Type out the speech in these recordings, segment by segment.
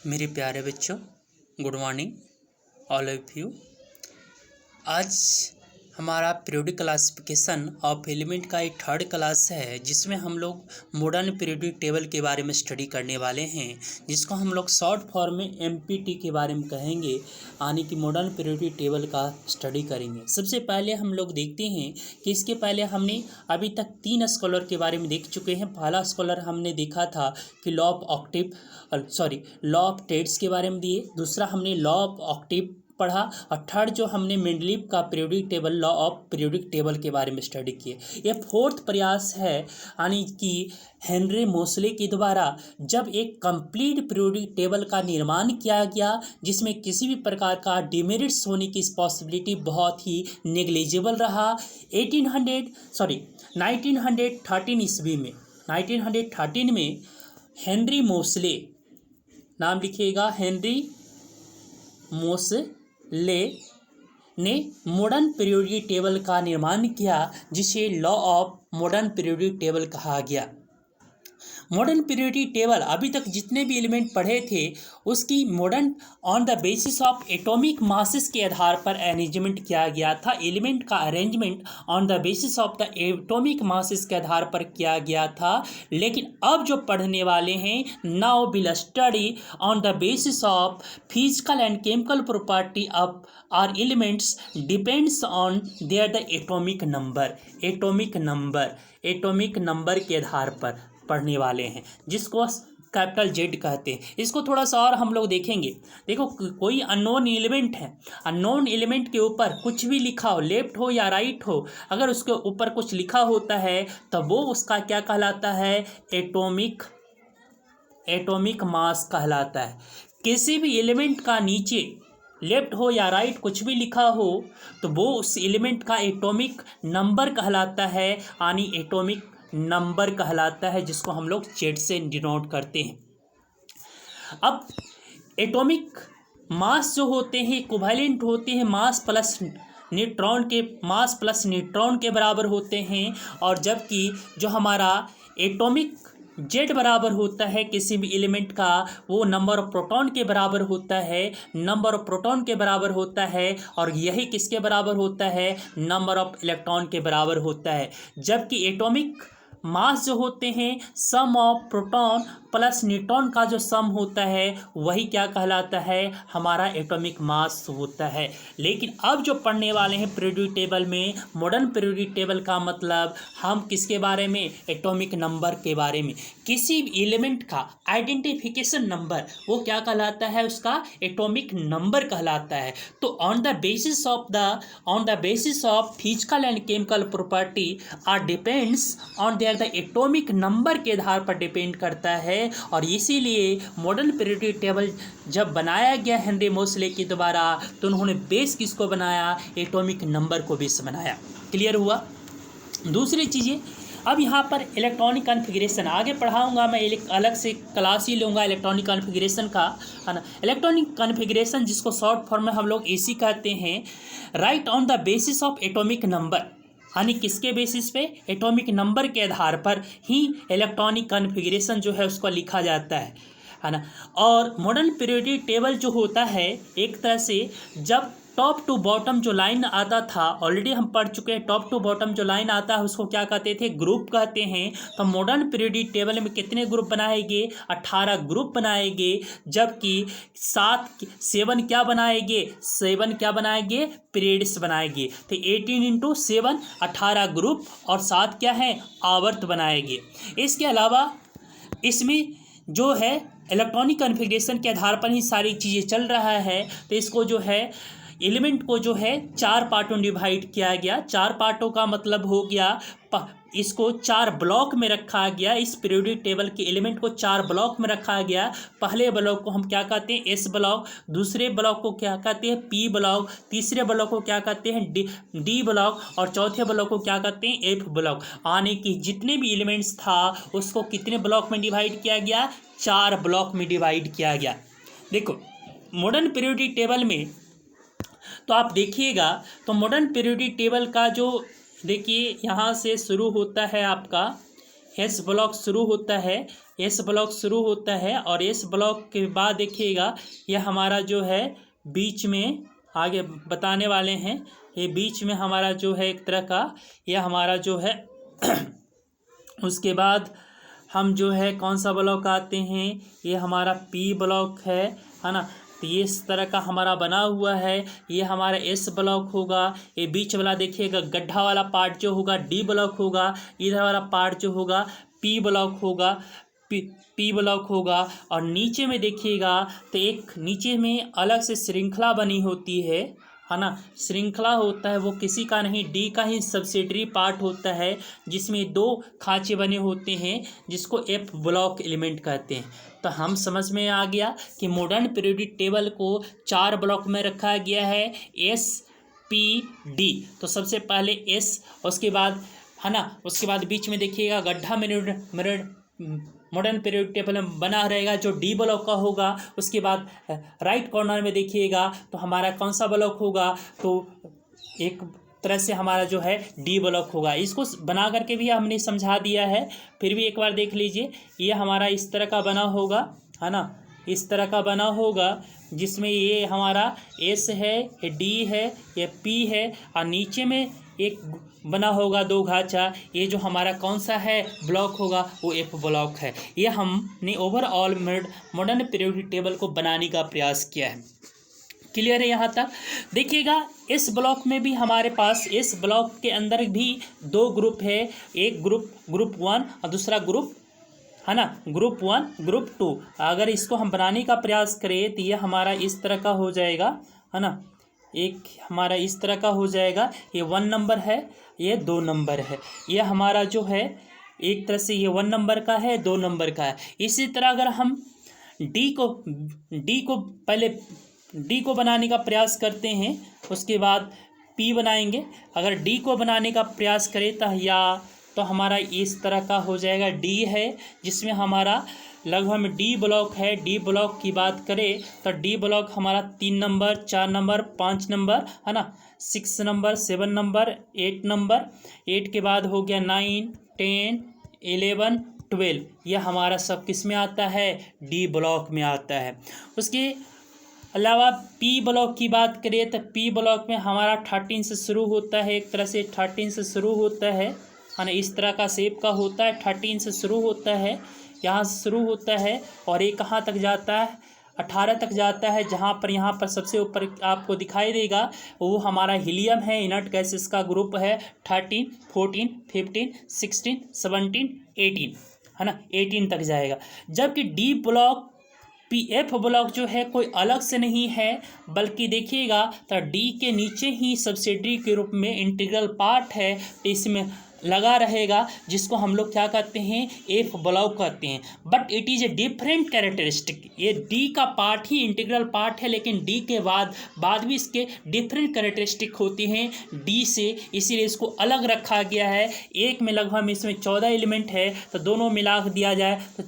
मेरे प्यारे बच्चों, good morning all of you. आज हमारा पीरियोडिक क्लासिफिकेशन ऑफ एलिमेंट का एक थर्ड क्लास है, जिसमें हम लोग मॉडर्न पीरियोडिक टेबल के बारे में स्टडी करने वाले हैं, जिसको हम लोग शॉर्ट फॉर्म में एमपीटी के बारे में कहेंगे, यानी कि मॉडर्न पीरियोडिक टेबल का स्टडी करेंगे। सबसे पहले हम लोग देखते हैं कि इसके पहले हमने अभी तक 3 स्कॉलर के बारे में देख चुके हैं। पहला स्कॉलर हमने देखा था कि लॉ ऑफ टेट्स के बारे में दिए, दूसरा हमने लॉ ऑफ ऑक्टिव पढ़ा, और थर्ड जो हमने मेंडलीव का periodic table, law of periodic table के बारे में स्टडी किए। ये फोर्थ प्रयास है, यानी कि हेनरी मोसले के द्वारा जब एक कंप्लीट पीरियोडिक टेबल का निर्माण किया गया, जिसमें किसी भी प्रकार का डिमेरिट्स होने की पॉसिबिलिटी बहुत ही नेग्लिजिबल रहा। 1913 ईस्वी में 1913 में हेनरी मोसले, नाम लिखिएगा, हेनरी मोसले ने मॉडर्न पीरियोडिक टेबल का निर्माण किया, जिसे law of modern periodic table कहा गया। मॉडर्न पीरियोडिक टेबल अभी तक जितने भी एलिमेंट पढ़े थे, उसकी modern on the basis of atomic masses के आधार पर अरेंजमेंट किया गया था। एलिमेंट का arrangement on the basis of the atomic masses के आधार पर किया गया था। लेकिन अब जो पढ़ने वाले हैं, now will study on the basis of physical and chemical property of are elements depends on their the atomic number के आधार पर पढ़ने वाले हैं, जिसको कैपिटल जेड कहते हैं। इसको थोड़ा सा और हम लोग देखेंगे। देखो, कोई अननोन एलिमेंट है, अननोन एलिमेंट के ऊपर कुछ भी लिखा हो, लेफ्ट हो या राइट हो, अगर उसके ऊपर कुछ लिखा होता है तो वो उसका क्या कहलाता है? एटॉमिक मास कहलाता है। किसी भी एलिमेंट का नीचे लेफ्ट हो या राइट कुछ भी लिखा हो तो वो उस एलिमेंट का एटॉमिक नंबर कहलाता है, यानी एटॉमिक नंबर कहलाता है, जिसको हम लोग जेड से डिनोट करते हैं। अब एटॉमिक मास जो होते हैं इक्विवेलेंट होते हैं मास प्लस न्यूट्रॉन के बराबर होते हैं, और जबकि जो हमारा एटॉमिक जेड बराबर होता है किसी भी एलिमेंट का, वो नंबर ऑफ प्रोटॉन के बराबर होता है, और यही किसके बराबर होता है? नंबर ऑफ इलेक्ट्रॉन के बराबर होता है। जबकि एटॉमिक मास जो होते हैं, सम ऑफ प्रोटॉन प्लस न्यूट्रॉन का जो सम होता है, वही क्या कहलाता है? हमारा एटॉमिक मास होता है। लेकिन अब जो पढ़ने वाले हैं पीरियोडिक टेबल में, मॉडर्न पीरियोडिक टेबल का मतलब हम किसके बारे में? एटॉमिक नंबर के बारे में। किसी भी एलिमेंट का आइडेंटिफिकेशन नंबर वो क्या कहलाता है? उसका एटॉमिक नंबर कहलाता है। तो on the basis of physical and chemical property are depends on their the atomic number के आधार पर डिपेंड करता है। और इसीलिए मॉडर्न पीरियोडिक टेबल जब बनाया गया हेनरी मोसले के द्वारा, तो उन्होंने बेस किसको बनाया? एटॉमिक नंबर को बेस बनाया। क्लियर हुआ? दूसरी चीज़ें, अब यहाँ पर इलेक्ट्रॉनिक कॉन्फ़िगरेशन आगे पढ़ाऊंगा मैं, एक अलग से क्लास ही लूँगा इलेक्ट्रॉनिक कॉन्फ़िगरेशन का, है ना। इलेक्ट्रॉनिक कॉन्फ़िगरेशन, जिसको शॉर्ट फॉर्म में हम लोग एसी कहते हैं, right on the basis of atomic number, यानी किसके बेसिस पे? एटॉमिक नंबर के आधार पर ही इलेक्ट्रॉनिक कॉन्फ़िगरेशन जो है उसको लिखा जाता है ना। और मॉडर्न पीरियोडिक टेबल जो होता है, एक तरह से जब टॉप टू बॉटम जो लाइन आता था, ऑलरेडी हम पढ़ चुके हैं, टॉप टू बॉटम जो लाइन आता है उसको क्या कहते थे? ग्रुप कहते हैं। तो मॉडर्न पीरियोडिक टेबल में कितने ग्रुप बनाएंगे? 18 ग्रुप बनाएंगे। जबकि 7 क्या बनाएंगे? पीरियड्स बनाएंगे। तो 18 × 7 18 ग्रुप, और 7 क्या है? आवर्त बनाएंगे। इसके अलावा इसमें जो है इलेक्ट्रॉनिक कॉन्फ़िगरेशन के आधार पर ही सारी चीज़ें चल रहा है। तो इसको जो है एलिमेंट को जो है 4 पार्टों में डिवाइड किया गया। 4 पार्टों का मतलब हो गया, इसको 4 ब्लॉक में रखा गया। इस पीरियोडिक टेबल के एलिमेंट को 4 ब्लॉक में रखा गया। पहले ब्लॉक को हम क्या कहते हैं? S block. दूसरे ब्लॉक को क्या कहते हैं? P block. तीसरे ब्लॉक को क्या कहते हैं? D block. और चौथे ब्लॉक को क्या कहते हैं? F block. यानी कि जितने भी एलिमेंट्स था उसको कितने ब्लॉक में डिवाइड किया गया? 4 ब्लॉक में डिवाइड किया गया। देखो, मॉडर्न पीरियोडिक टेबल में तो आप देखिएगा, तो मॉडर्न पीरियोडिक टेबल का जो देखिए यहाँ से शुरू होता है आपका एस ब्लॉक शुरू होता है, एस ब्लॉक शुरू होता है और एस ब्लॉक के बाद देखिएगा यह हमारा जो है बीच में आगे बताने वाले हैं, ये बीच में हमारा जो है एक तरह का यह हमारा जो है उसके बाद हम जो है कौन सा ब्लॉक आते हैं, ये हमारा पी ब्लॉक है ना। तो ये इस तरह का हमारा बना हुआ है, ये हमारा एस ब्लॉक होगा। ये बीच वाला देखिएगा गड्ढा वाला पार्ट जो होगा डी ब्लॉक होगा, इधर वाला पार्ट जो होगा पी ब्लॉक होगा, पी ब्लॉक होगा। और नीचे में देखिएगा तो एक नीचे में अलग से श्रृंखला बनी होती है ना, श्रृंखला होता है वो किसी का नहीं, डी का ही सब्सिडरी पार्ट होता है जिसमें 2 खांचे बने होते हैं जिसको एफ ब्लॉक एलिमेंट कहते हैं। तो हम समझ में आ गया कि मॉडर्न पीरियोडिक टेबल को 4 ब्लॉक में रखा गया है, एस पी डी। तो सबसे पहले एस, उसके बाद है ना, उसके बाद बीच में देखिएगा गड्ढा मॉडर्न पीरियोडिक टेबल में बना रहेगा जो डी ब्लॉक का होगा। उसके बाद राइट कॉर्नर में देखिएगा तो हमारा कौन सा ब्लॉक होगा, तो एक तरह से हमारा जो है डी ब्लॉक होगा। इसको बना करके भी हमने समझा दिया है, फिर भी एक बार देख लीजिए। ये हमारा इस तरह का बना होगा है ना, इस तरह का बना होगा जिसमें ये हमारा एस है, ये डी है, ये पी है और नीचे में एक बना होगा 2 खांचा, ये जो हमारा कौन सा है ब्लॉक होगा वो एफ ब्लॉक है। ये हमने ओवरऑल मॉडर्न पीरियोडिक टेबल को बनाने का प्रयास किया है। क्लियर है यहाँ तक? देखिएगा इस ब्लॉक में भी हमारे पास, इस ब्लॉक के अंदर भी 2 ग्रुप है, एक ग्रुप 1 और दूसरा ग्रुप है ना, ग्रुप 1 ग्रुप 2। अगर इसको हम बनाने का प्रयास करें तो ये हमारा इस तरह का हो जाएगा है ना, एक हमारा इस तरह का हो जाएगा, ये 1 नंबर है, ये 2 नंबर है। ये हमारा जो है एक तरह से ये 1 नंबर का है, 2 नंबर का है। इसी तरह अगर हम डी को पहले डी को बनाने का प्रयास करते हैं, उसके बाद पी बनाएंगे। अगर डी को बनाने का प्रयास करें तो हमारा इस तरह का हो जाएगा, डी है जिसमें हमारा लगभग डी ब्लॉक है। डी ब्लॉक की बात करें तो डी ब्लॉक हमारा 3 नंबर, 4 नंबर, 5 नंबर है ना, 6 नंबर, 7 नंबर, 8 नंबर, 8 के बाद हो गया 9, 10, 11, 12। यह हमारा सब किस में आता है, डी ब्लॉक में आता है। उसके अलावा पी ब्लॉक की बात करें तो पी ब्लॉक में हमारा 13 से शुरू होता है, एक तरह से 13 से शुरू होता है ना, इस तरह का शेप का होता है, 13 से शुरू होता है, यहाँ से शुरू होता है और ये कहाँ तक जाता है, 18 तक जाता है। जहाँ पर यहाँ पर सबसे ऊपर आपको दिखाई देगा वो हमारा हीलियम है, इनर्ट गैसेस का ग्रुप है। 13, 14, 15, 16, 17, 18 है ना, 18 तक जाएगा। जबकि डी ब्लॉक एफ ब्लॉक जो है कोई अलग से नहीं है, बल्कि देखिएगा तो डी के नीचे ही सब्सिडरी के रूप में इंटीग्रल पार्ट है, तो इसमें लगा रहेगा, जिसको हम लोग क्या कहते हैं, एफ ब्लॉक कहते हैं। But it is a different characteristic. ये डी का पार्ट ही इंटीग्रल पार्ट है, लेकिन डी के बाद भी इसके डिफरेंट कैरेक्टरिस्टिक होते हैं डी से, इसीलिए इसको अलग रखा गया है। एक में लगभग इसमें 14 एलिमेंट है, तो दोनों मिला दिया जाए तो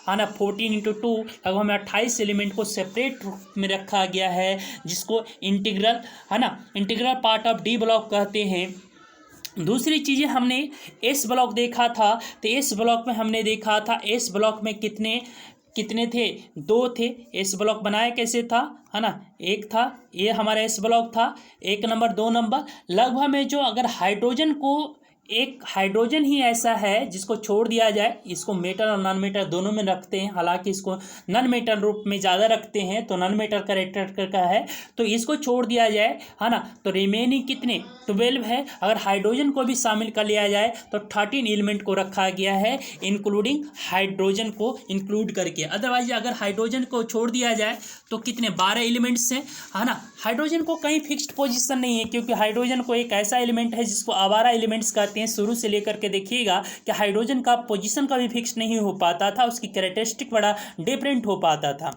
है ना 14 × 2 लगभग में 28 एलिमेंट को सेपरेट रूप में रखा गया है, जिसको इंटीग्रल है ना, integral part of D block कहते हैं। दूसरी चीज़ें हमने एस ब्लॉक देखा था, तो एस ब्लॉक में हमने देखा था एस ब्लॉक में कितने थे, 2 थे। एस ब्लॉक बनाया कैसे था है ना, एक था, ये हमारा एस ब्लॉक था, 1 नंबर 2 नंबर। लगभग में जो अगर हाइड्रोजन को, एक हाइड्रोजन ही ऐसा है जिसको छोड़ दिया जाए, इसको मेटल और नॉन मेटल दोनों में रखते हैं, हालांकि इसको नॉन मेटल रूप में ज़्यादा रखते हैं, तो नॉन मेटल कैरेक्टर का है, तो इसको छोड़ दिया जाए है ना, तो रिमेनिंग कितने 12 है। अगर हाइड्रोजन को भी शामिल कर लिया जाए तो 13 एलिमेंट को रखा गया है, इंक्लूडिंग हाइड्रोजन को इंक्लूड करके। अदरवाइज अगर हाइड्रोजन को छोड़ दिया जाए तो कितने 12 एलिमेंट्स हैं है ना। हाइड्रोजन को कहीं फिक्स्ड पोजीशन नहीं है, क्योंकि हाइड्रोजन को एक ऐसा एलिमेंट है जिसको आवारा एलिमेंट्स कहते हैं। शुरू से लेकर के देखिएगा कि हाइड्रोजन का पोजीशन कभी फिक्स नहीं हो पाता था, उसकी कैरेक्टरिस्टिक बड़ा डिफरेंट हो पाता था।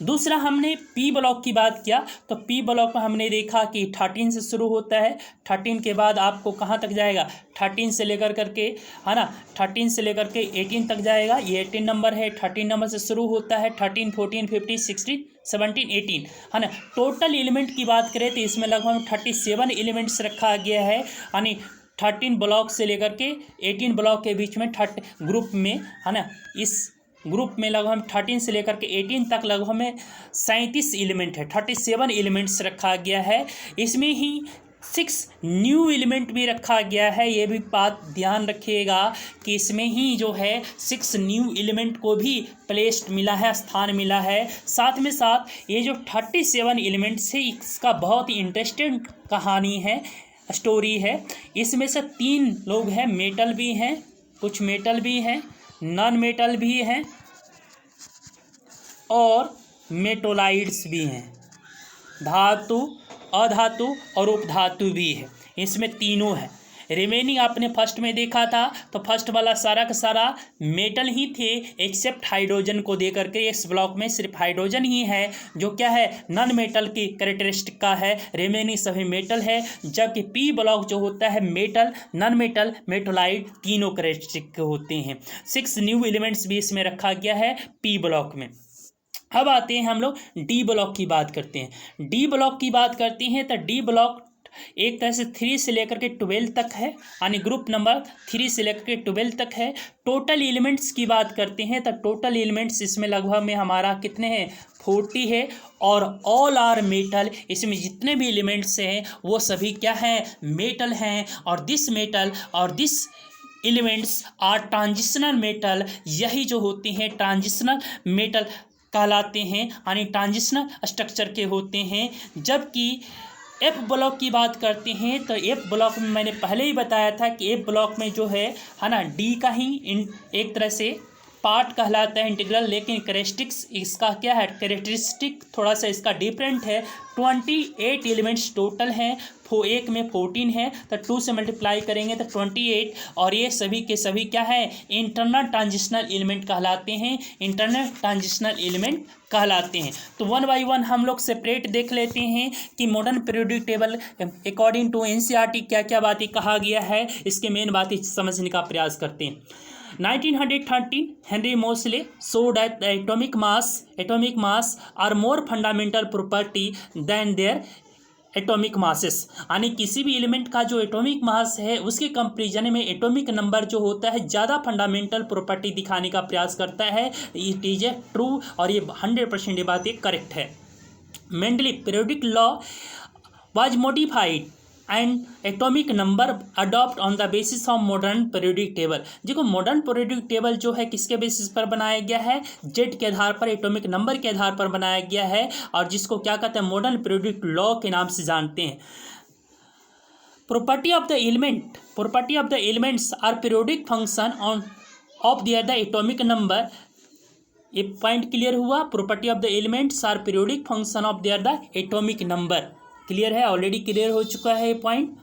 दूसरा हमने पी ब्लॉक की बात किया, तो पी ब्लॉक में हमने देखा कि 13 से शुरू होता है, 13 के बाद आपको कहाँ तक जाएगा, 13 से लेकर करके है ना, 13 से लेकर के 18 तक जाएगा। ये 18 नंबर है, 13 नंबर से शुरू होता है, 13, 14, 15, 16, 17, 18 है ना। टोटल एलिमेंट की बात करें तो इसमें लगभग 37 एलिमेंट्स रखा गया है, यानी 13 ब्लॉक से लेकर के 18 ब्लॉक के बीच में ग्रुप में, है ना, इस ग्रुप में लगभग 13 से लेकर के 18 तक लगभग में 37 एलिमेंट है, 37 एलिमेंट्स रखा गया है। इसमें ही 6 न्यू एलिमेंट भी रखा गया है। ये भी बात ध्यान रखिएगा कि इसमें ही जो है 6 न्यू एलिमेंट को भी प्लेस मिला है, स्थान मिला है। साथ में साथ ये जो 37 एलिमेंट्स है, इसका बहुत ही इंटरेस्टिंग कहानी है, स्टोरी है। इसमें से 3 लोग हैं, मेटल भी हैं, कुछ मेटल भी हैं, नॉन मेटल भी हैं और मेटोलाइट्स भी हैं। धातु, अधातु और उपधातु भी है, इसमें तीनों है। रिमेनिंग आपने फर्स्ट में देखा था तो फर्स्ट वाला सारा का सारा मेटल ही थे एक्सेप्ट हाइड्रोजन को दे करके। इस ब्लॉक में सिर्फ हाइड्रोजन ही है जो क्या है, नॉन मेटल की कैरेक्टरिस्टिक का है। रिमेनिंग सभी मेटल है। जबकि पी ब्लॉक जो होता है मेटल, नॉन मेटल, मेटोलाइट तीनों कैरेक्टरिस्टिक के होते हैं। 6 न्यू एलिमेंट्स भी इसमें रखा गया है पी ब्लॉक में। अब आते हैं हम लोग डी ब्लॉक की बात करते हैं। डी ब्लॉक की बात करते हैं तो डी ब्लॉक एक तरह से 3 से लेकर के 12 तक है, यानी ग्रुप नंबर 3 से लेकर के 12 तक है। टोटल एलिमेंट्स की बात करते हैं तो टोटल एलिमेंट्स इसमें लगभग में हमारा कितने हैं, 40 है। और ऑल आर मेटल, इसमें जितने भी एलिमेंट्स हैं वो सभी क्या हैं, मेटल हैं। और दिस मेटल और this elements are transitional metal, यही जो होते हैं ट्रांजिशनल मेटल कहलाते हैं, यानी ट्रांजिशनल स्ट्रक्चर के होते हैं। जबकि एफ ब्लॉक की बात करते हैं तो एफ ब्लॉक में मैंने पहले ही बताया था कि एफ ब्लॉक में जो है ना, डी का ही एक तरह से पार्ट कहलाता है इंटीग्रल, लेकिन कैरेक्टरिस्टिक्स इसका क्या है, कैरेक्टरिस्टिक थोड़ा सा इसका डिफरेंट है। 28 एलिमेंट्स टोटल हैं, एक में 14 है तो 2 से मल्टीप्लाई करेंगे तो 28। और ये सभी के सभी क्या है, इंटरनल ट्रांजिशनल एलिमेंट कहलाते हैं, इंटरनल ट्रांजिशनल एलिमेंट कहलाते हैं। तो 1 बाई 1 हम लोग सेपरेट देख लेते हैं कि modern periodic table according to NCERT क्या क्या बातें कहा गया है, इसके मेन बातें समझने का प्रयास करते हैं। 1913 Henry Mosle showed that the atomic mass are more fundamental property than their atomic masses, यानी किसी भी एलिमेंट का जो एटॉमिक मास है उसके कंपेरिजन में एटॉमिक नंबर जो होता है ज़्यादा फंडामेंटल प्रॉपर्टी दिखाने का प्रयास करता है। इट इज ए ट्रू और ये 100% ये बात करेक्ट है। Mendeley periodic law was modified and atomic number adopt on the basis of modern periodic table. देखो मॉडर्न पीरियोडिक टेबल जो है किसके बेसिस पर बनाया गया है, जेड के आधार पर, एटॉमिक नंबर के आधार पर बनाया गया है, और जिसको क्या कहते हैं, मॉडर्न पीरियोडिक लॉ के नाम से जानते हैं। Property of the elements are periodic function on of the atomic number. ये पॉइंट क्लियर हुआ, property of the elements are periodic function of the atomic number. Clear है, ऑलरेडी क्लियर हो चुका है, ये पॉइंट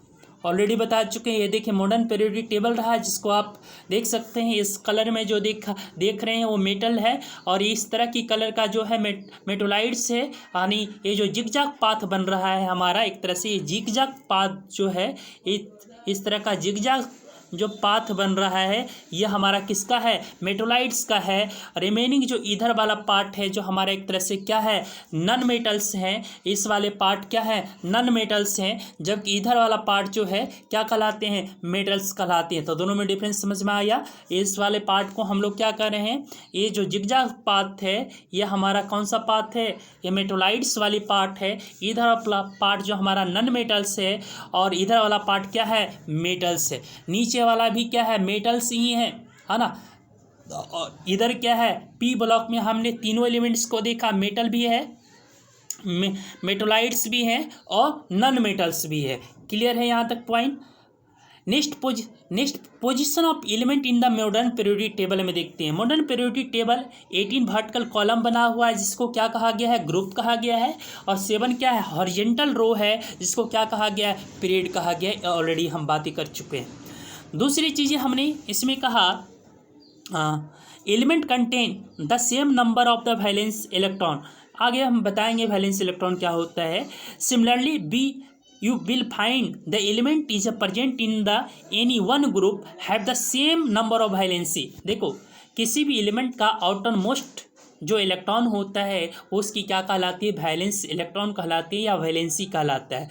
ऑलरेडी बता चुके हैं। ये देखिए मॉडर्न पीरियोडिक टेबल रहा है, जिसको आप देख सकते हैं इस कलर में जो देख रहे हैं वो मेटल है, और इस तरह की कलर का जो है मेटोलाइट्स है। यानी ये जो जिगजैग पाथ बन रहा है हमारा, एक तरह से ये जिगजैग पाथ जो है, इस तरह का जिगजैग जो पाथ बन रहा है ये हमारा किसका है, मेटोलाइट्स का है। रिमेनिंग जो इधर वाला पार्ट है जो हमारा एक तरह से क्या है, नॉन मेटल्स हैं। इस वाले पार्ट क्या है, नॉन मेटल्स हैं, जबकि इधर वाला पार्ट जो है क्या कहलाते हैं, मेटल्स कहलाते हैं। तो दोनों में डिफरेंस समझ में आया। इस वाले पार्ट को हम लोग क्या कर रहे हैं, ये जो जिगजैग पाथ है ये हमारा कौन सा पाथ है, ये मेटोलाइट्स वाली पार्ट है। इधर वाला पार्ट जो हमारा नॉन मेटल्स है और इधर वाला पार्ट क्या है, मेटल्स है। नीचे वाला भी क्या है, मेटल्स ही है ना। और इधर क्या है, पी ब्लॉक में हमने तीनों एलिमेंट्स को देखा, मेटल भी है, मेटोलाइट्स भी हैं और नॉन मेटल्स भी है। क्लियर है यहाँ तक point. Next position of element in the modern periodic table में देखते हैं। Modern periodic table 18 vertical column बना हुआ है, जिसको क्या कहा गया है, ग्रुप कहा गया है। और 7 क्या है, हॉरिजॉन्टल रो है, जिसको क्या कहा गया है, पीरियड कहा गया है। ऑलरेडी हम बातें कर चुके हैं। दूसरी चीज़ें हमने इसमें कहा, element contain the same number of the valence electron. आगे हम बताएंगे वैलेंस इलेक्ट्रॉन क्या होता है। Similarly you will find the element is present in the any one group have the same number of valency। देखो किसी भी एलिमेंट का आउटर मोस्ट जो इलेक्ट्रॉन होता है उसकी क्या कहलाती है, वैलेंस इलेक्ट्रॉन कहलाती है या वैलेंसी कहलाता है।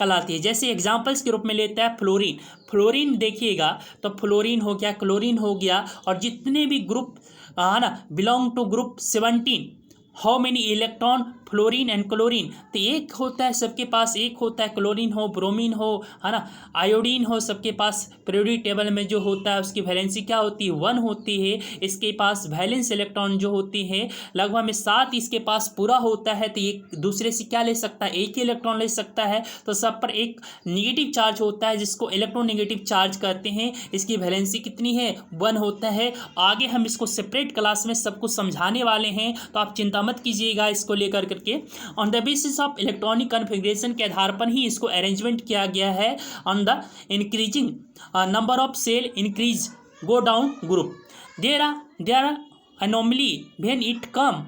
कहलाती है। जैसे एग्जाम्पल्स के रूप में लेता है फ्लोरीन। फ्लोरीन देखिएगा तो फ्लोरीन हो गया, क्लोरीन हो गया, और जितने भी ग्रुप है ना belong to group 17, how many electron fluorine and chlorine, तो एक होता है सबके पास, एक होता है क्लोरीन हो, ब्रोमीन हो, है ना, आयोडीन हो, सबके पास पीरियोडिक टेबल में जो होता है उसकी वैलेंसी क्या होती है, 1 होती है। इसके पास वैलेंस इलेक्ट्रॉन जो होती है लगभग में 7 इसके पास पूरा होता है, तो एक दूसरे से क्या ले सकता है, एक ही इलेक्ट्रॉन ले सकता है। तो सब पर एक निगेटिव चार्ज होता है जिसको इलेक्ट्रोनेगेटिव चार्ज कहते हैं। इसकी वैलेंसी कितनी है, 1 होता है। आगे हम इसको सेपरेट क्लास में सब कुछ समझाने वाले हैं, तो आप चिंता मत कीजिएगा इसको लेकर करके। On the basis of electronic configuration के आधार पर ही इसको अरेंजमेंट किया गया है। On the increasing number of shell increase go down group there are anomaly when it come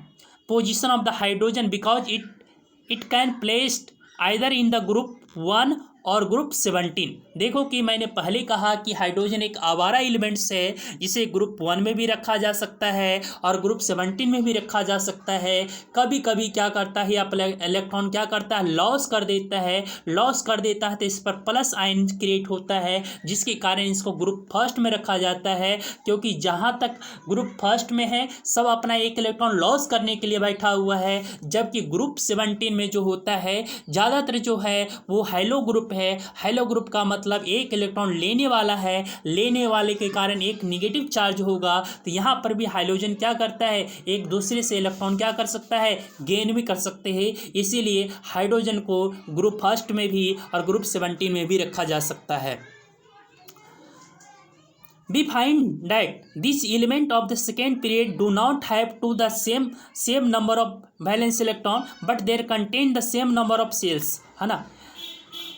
position of the hydrogen because it can placed either in the group 1 और group 17। देखो कि मैंने पहले कहा कि हाइड्रोजन एक आवारा एलिमेंट्स है जिसे ग्रुप 1 में भी रखा जा सकता है और ग्रुप 17 में भी रखा जा सकता है। कभी कभी क्या करता है, इलेक्ट्रॉन क्या करता है, लॉस कर देता है, तो इस पर प्लस आयन क्रिएट होता है, जिसके कारण इसको ग्रुप फर्स्ट में रखा जाता है। क्योंकि जहाँ तक ग्रुप फर्स्ट में है सब अपना एक इलेक्ट्रॉन लॉस करने के लिए बैठा हुआ है, जबकि ग्रुप 17 में जो होता है ज़्यादातर जो है वो हैलो ग्रुप है। हैलो ग्रुप का मतलब एक इलेक्ट्रॉन लेने वाला है, लेने वाले के कारण एक निगेटिव चार्ज होगा। तो यहाँ पर भी हाइड्रोजन क्या करता है, एक दूसरे से इलेक्ट्रॉन क्या कर सकता है, गेन भी कर सकते हैं। इसीलिए हाइड्रोजन को ग्रुप फर्स्ट में भी और ग्रुप 17 में भी रखा जा सकता है। We find that this element of the second period do not have to the same number of valence electron, but they contain the same number of cells, है ना।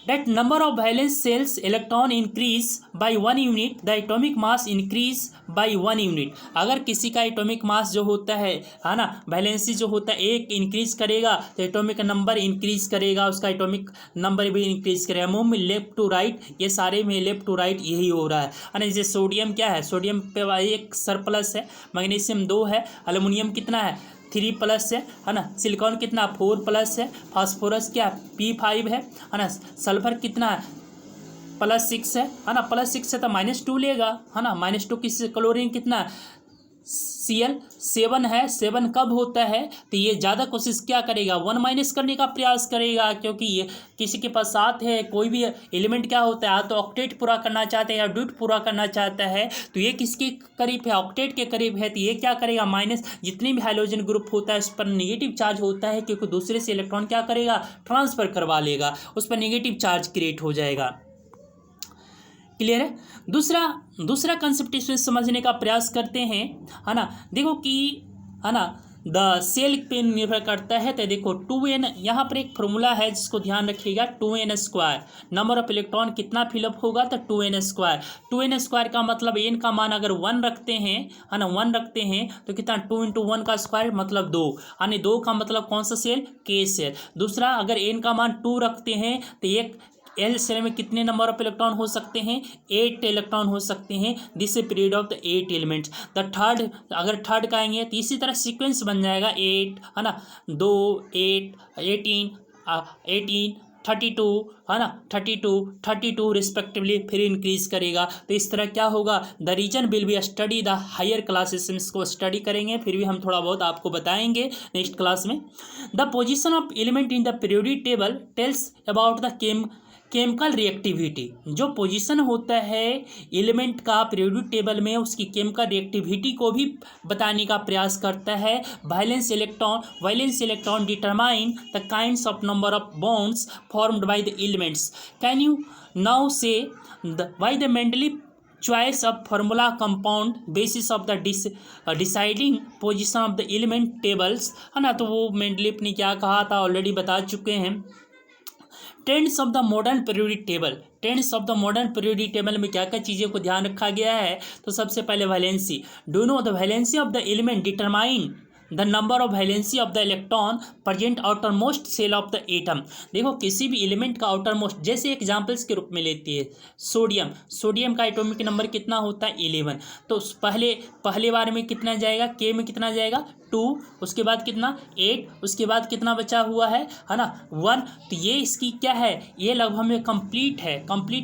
That number of valence cells electron increase by 1 unit, the atomic mass increase by 1 unit। अगर किसी का atomic mass जो होता है ना, valency जो होता है एक इंक्रीज करेगा तो एटॉमिक नंबर इंक्रीज करेगा, उसका एटॉमिक नंबर भी इंक्रीज करेगा। मूव में लेफ्ट टू राइट, ये सारे में लेफ्ट टू राइट यही हो रहा है ना। जैसे सोडियम क्या है, सोडियम पे एक सरप्लस है, मैग्नीशियम 2 है, एल्युमिनियम कितना है 3+ है ना, सिलिकॉन कितना 4+ है, फास्फोरस क्या P5 है ना, सल्फर कितना है +6 है ना, +6 है तो -2 लेगा, है ना, -2 किसी, क्लोरीन कितना है Cl7 है, 7 कब होता है तो ये ज़्यादा कोशिश क्या करेगा, 1 माइनस करने का प्रयास करेगा। क्योंकि ये किसी के पास 7 है, कोई भी एलिमेंट क्या होता है, तो ऑक्टेट पूरा करना चाहता है या ड्यूट पूरा करना चाहता है, तो ये किसके करीब है, ऑक्टेट के करीब है, तो ये क्या करेगा, माइनस जितने भी हाइड्रोजन ग्रुप होता है उस पर निगेटिव चार्ज होता है, क्योंकि दूसरे से इलेक्ट्रॉन क्या करेगा, ट्रांसफ़र करवा लेगा, उस पर निगेटिव चार्ज क्रिएट हो जाएगा। क्लियर है। दूसरा कंसेप्ट इसमें समझने का प्रयास करते हैं, है ना। देखो कि है ना द सेल पे निर्भर करता है, तो देखो 2n, यहाँ पर एक फॉर्मूला है जिसको ध्यान रखिएगा, 2n² नंबर ऑफ इलेक्ट्रॉन कितना फिलअप होगा तो 2n²। 2n² का मतलब n का मान अगर 1 रखते हैं, है ना, 1 रखते हैं तो कितना 2 × 1 का स्क्वायर मतलब 2, यानी 2 का मतलब कौन सा सेल, K सेल। दूसरा अगर n का मान 2 रखते हैं तो एक एल सेल में कितने नंबर ऑफ इलेक्ट्रॉन हो सकते हैं, 8 इलेक्ट्रॉन हो सकते हैं। This is period of the 8 elements. The third, अगर थर्ड का आएंगे तो इसी तरह सीक्वेंस बन जाएगा 8, है ना, 2, 8, 18, 32, है ना, 32 रिस्पेक्टिवली, फिर इंक्रीज करेगा। तो इस तरह क्या होगा, the reason will be study the higher classes, इसको स्टडी करेंगे, फिर भी हम थोड़ा बहुत आपको बताएंगे नेक्स्ट क्लास में। The position of element in the periodic table tells about the chemical reactivity. जो पोजीशन होता है एलिमेंट का पीरियोडिक टेबल में, उसकी केमिकल रिएक्टिविटी को भी बताने का प्रयास करता है। Valence electron determine the kinds of number of bonds formed by the elements. Can you now say why the Mendeleev choice of formula compound basis of the deciding position of the element tables, है ना। तो वो Mendeleev ने क्या कहा था already बता चुके हैं। Trends of the modern periodic table में क्या क्या चीज़ों को ध्यान रखा गया है, तो सबसे पहले valency. Do know the valency of the element determine the number of valency of the electron present outermost shell of the atom. देखो किसी भी एलिमेंट का आउटर मोस्ट, जैसे एग्जाम्पल्स के रूप में लेती है सोडियम, सोडियम का एटॉमिक नंबर कितना होता है 11। तो पहले बार में कितना जाएगा, के में कितना जाएगा 2, उसके बाद कितना 8, उसके बाद कितना बचा हुआ है ना 1। तो ये इसकी क्या है, ये लगभग में कंप्लीट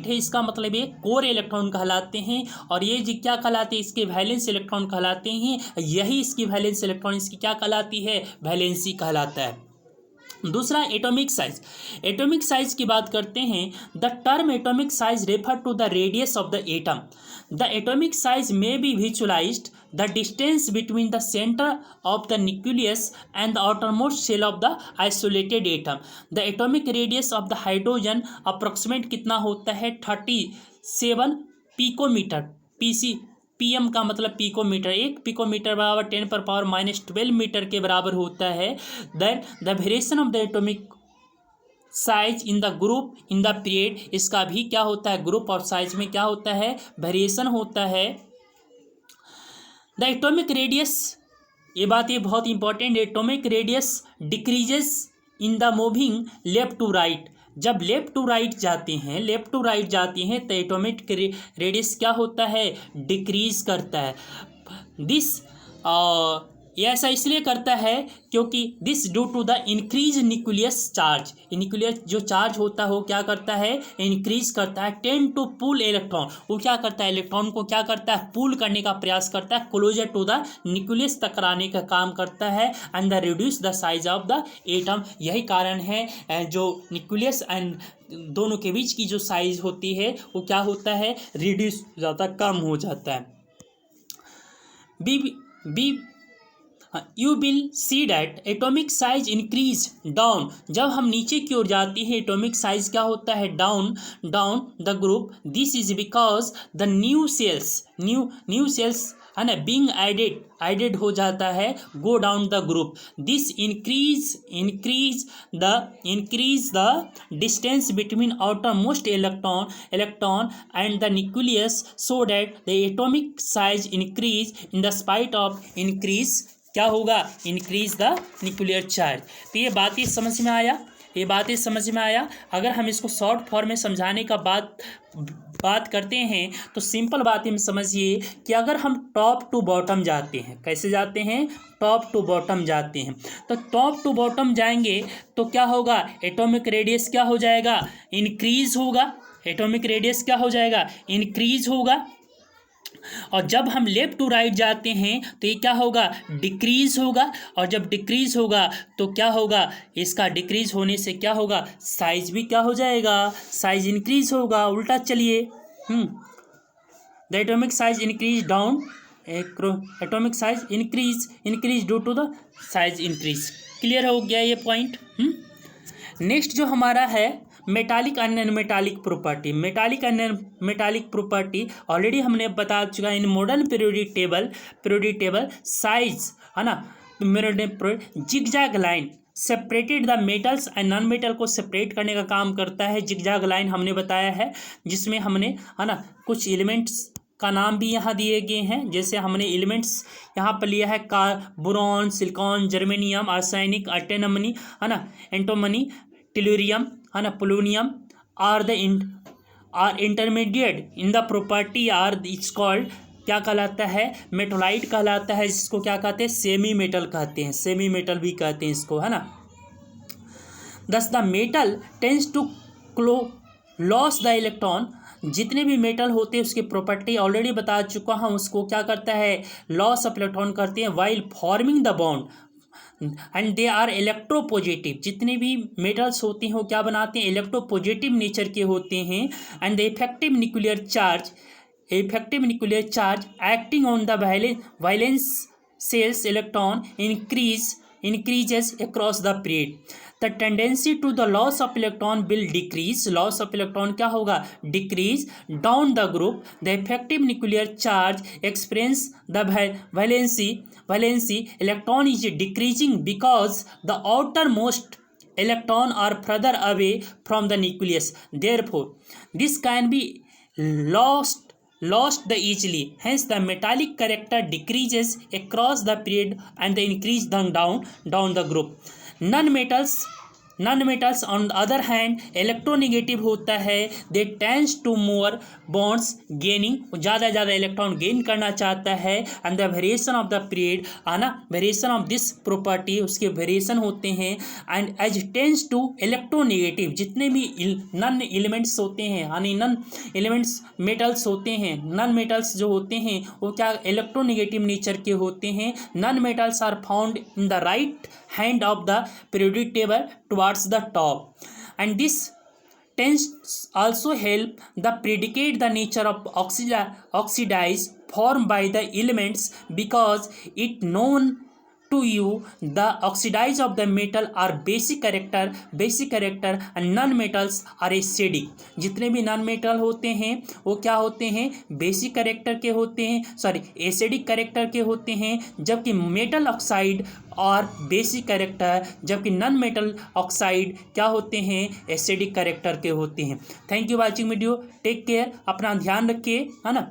है। इसका मतलब ये कोर इलेक्ट्रॉन कहलाते हैं और ये जी क्या कहलाते हैं, इसके वैलेंस इलेक्ट्रॉन कहलाते हैं। यही इसकी वैलेंस इलेक्ट्रॉन इसकी क्या कहलाती है, वैलेंसी कहलाता है। दूसरा एटॉमिक साइज, एटॉमिक साइज की बात करते हैं। The term atomic size refer to the radius of the atom. The atomic size may be visualised the distance between the centre of the nucleus and the outermost shell of the isolated atom. The atomic radius of the hydrogen approximate कितना होता है 37 picometre. PM का मतलब picometre, 1 picometre बराबर 10⁻⁻12 metre के बराबर होता है। Then the variation of the atomic size in the group in the period, इसका भी क्या होता है, ग्रुप और साइज में क्या होता है, वेरिएशन होता है। द एटॉमिक रेडियस, ये बात ये बहुत important, atomic radius decreases in the moving left to right. जब लेफ्ट टू राइट जाते हैं तो एटॉमिक रेडियस क्या होता है, डिक्रीज करता है। ये ऐसा इसलिए करता है क्योंकि this due to the increase nucleus charge. Nucleus जो चार्ज होता है वो क्या करता है, इंक्रीज करता है। टेंड टू पुल इलेक्ट्रॉन, वो क्या करता है, इलेक्ट्रॉन को क्या करता है, पुल करने का प्रयास करता है, क्लोजर टू द न्यूक्लियस तक कराने का काम करता है। And the reduce the size of the atom, यही कारण है जो न्यूक्लियस एंड दोनों के बीच की जो साइज होती है वो क्या होता है, रिड्यूस हो जाता है, कम हो जाता है। You will see that atomic size increase down. जब हम नीचे की ओर जाते हैं एटॉमिक साइज क्या होता है, down the group. This is because the new sales है ना बींग एडेड हो जाता है, go down the group. This increase the distance between outer most electron and the nucleus so that the atomic size increase in the spite of increase, क्या होगा, increase the nuclear charge. तो ये बातें समझ में आया। अगर हम इसको शॉर्ट फॉर्म में समझाने का बात करते हैं तो सिंपल बात में समझिए कि अगर हम टॉप टू बॉटम जाते हैं, कैसे जाते हैं, टॉप टू बॉटम जाते हैं, तो टॉप टू बॉटम जाएंगे तो क्या होगा, एटॉमिक रेडियस क्या हो जाएगा, इंक्रीज होगा। एटॉमिक रेडियस क्या हो जाएगा, इंक्रीज होगा। और जब हम लेफ्ट टू राइट जाते हैं तो ये क्या होगा, डिक्रीज होगा। और जब डिक्रीज होगा तो क्या होगा, इसका डिक्रीज होने से क्या होगा, साइज भी क्या हो जाएगा, साइज इंक्रीज होगा। उल्टा चलिए, the atomic size increase down, atomic size increase due to the size increase. Clear हो गया ये पॉइंट। नेक्स्ट जो हमारा है metallic and non metallic property. Metallic and metallic property already हमने बता चुका है in modern periodic table size है ना, zigzag line separated the metals and non metal को सेपरेट करने का काम करता है। जिगजैग लाइन हमने बताया है, जिसमें हमने है ना कुछ एलिमेंट्स का नाम भी यहाँ दिए गए हैं। जैसे हमने एलिमेंट्स यहाँ पर लिया है boron, silicon, germanium, arsenic, antimony है ना, एंटोमनी, टेलुरियम है ना, polonium are intermediate in the property are it's called, क्या कहलाता है, मेटोलाइट कहलाता है, जिसको क्या कहते हैं, सेमी मेटल कहते हैं, सेमी मेटल भी कहते हैं इसको, है ना। Thus the metal tends to lose the electron. जितने भी मेटल होते हैं उसकी प्रॉपर्टी ऑलरेडी बता चुका हूँ, उसको क्या करता है, लॉस ऑफ इलेक्ट्रॉन करते हैं while forming the bond and they are electropositive. जितने भी मेटल्स होते हैं वो क्या बनाते हैं, इलेक्ट्रोपॉजिटिव नेचर के होते हैं। And the effective nuclear charge acting on the valence shells electron increases across the period. The tendency to the loss of electron will decrease. Loss of electron क्या होगा, decrease down the group. The effective nuclear charge experience the valency electron is decreasing because the outermost electron are further away from the nucleus. Therefore, this can be lost lost the easily, hence the metallic character decreases across the period and the increase down the group. Non metals on the other hand electronegative होता है, they tends to more bonds gaining, ज़्यादा electron gain करना चाहता है, and the variation of the period आना variation of this property उसके variation होते हैं, and as tends to electronegative, जितने भी नॉन एलिमेंट्स होते हैं यानी नॉन एलिमेंट्स मेटल्स होते हैं, नॉन मेटल्स जो होते हैं वो क्या इलेक्ट्रोनिगेटिव नेचर के होते हैं. Non metals are found in the right hand of the periodic table towards the top, and this tends also help the predicate the nature of oxidize formed by the elements, because it known to you the oxidize of the metal are basic character and non metals are acidic. जितने भी non metal होते हैं वो क्या होते हैं, basic character के होते हैं, सॉरी एसिडिक कैरेक्टर के होते हैं, जबकि मेटल ऑक्साइड और बेसिक कैरेक्टर, जबकि नॉन मेटल ऑक्साइड क्या होते हैं, एसिडिक कैरेक्टर के होते हैं. Thank you watching video, take care, अपना ध्यान रखिए, है ना.